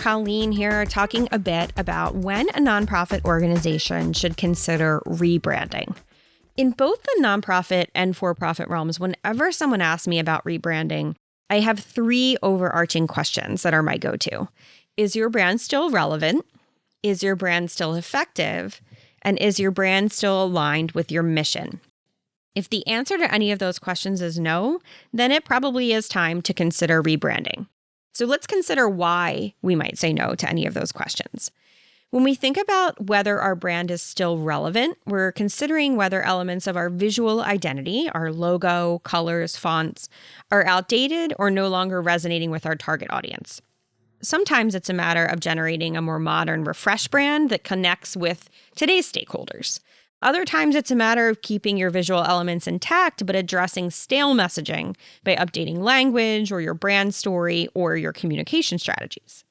Colleen here, talking a bit about when a nonprofit organization should consider rebranding. In both the nonprofit and for-profit realms, whenever someone asks me about rebranding, I have three overarching questions that are my go-to. Is your brand still relevant? Is your brand still effective? And is your brand still aligned with your mission? If the answer to any of those questions is no, then it probably is time to consider rebranding. So let's consider why we might say no to any of those questions. When we think about whether our brand is still relevant, we're considering whether elements of our visual identity, our logo, colors, fonts, are outdated or no longer resonating with our target audience. Sometimes it's a matter of generating a more modern, refreshed brand that connects with today's stakeholders. Other times it's a matter of keeping your visual elements intact, but addressing stale messaging by updating language or your brand story or your communication strategies.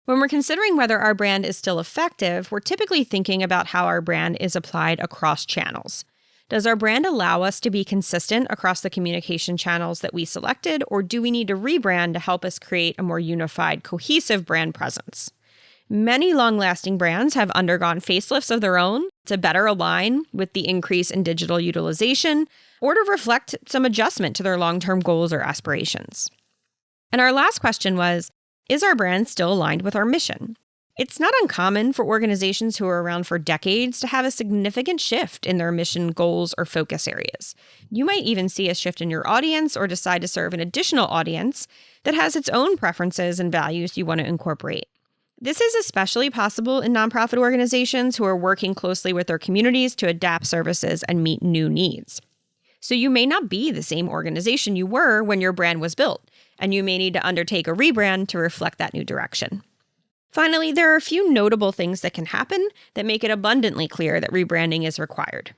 When we're considering whether our brand is still effective, we're typically thinking about how our brand is applied across channels. Does our brand allow us to be consistent across the communication channels that we selected, or do we need to rebrand to help us create a more unified, cohesive brand presence? Many long-lasting brands have undergone facelifts of their own to better align with the increase in digital utilization or to reflect some adjustment to their long-term goals or aspirations. And our last question was, is our brand still aligned with our mission? It's not uncommon for organizations who are around for decades to have a significant shift in their mission goals or focus areas. You might even see a shift in your audience or decide to serve an additional audience that has its own preferences and values you want to incorporate. This is especially possible in nonprofit organizations who are working closely with their communities to adapt services and meet new needs. So you may not be the same organization you were when your brand was built, and you may need to undertake a rebrand to reflect that new direction. Finally, there are a few notable things that can happen that make it abundantly clear that rebranding is required.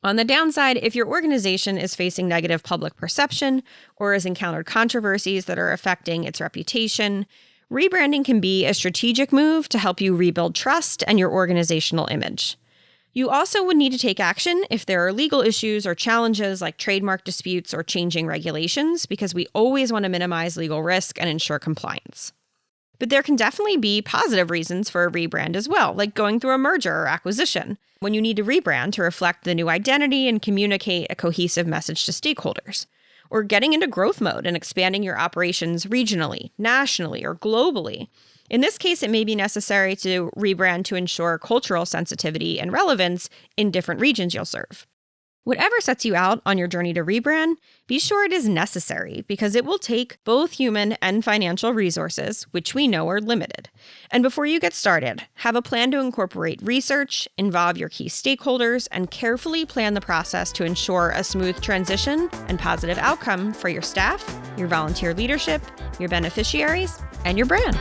On the downside, if your organization is facing negative public perception or has encountered controversies that are affecting its reputation, rebranding can be a strategic move to help you rebuild trust and your organizational image. You also would need to take action if there are legal issues or challenges like trademark disputes or changing regulations, because we always want to minimize legal risk and ensure compliance. But there can definitely be positive reasons for a rebrand as well, like going through a merger or acquisition, when you need to rebrand to reflect the new identity and communicate a cohesive message to stakeholders. Or getting into growth mode and expanding your operations regionally, nationally, or globally. In this case, it may be necessary to rebrand to ensure cultural sensitivity and relevance in different regions you'll serve. Whatever sets you out on your journey to rebrand, be sure it is necessary, because it will take both human and financial resources, which we know are limited. And before you get started, have a plan to incorporate research, involve your key stakeholders, and carefully plan the process to ensure a smooth transition and positive outcome for your staff, your volunteer leadership, your beneficiaries, and your brand.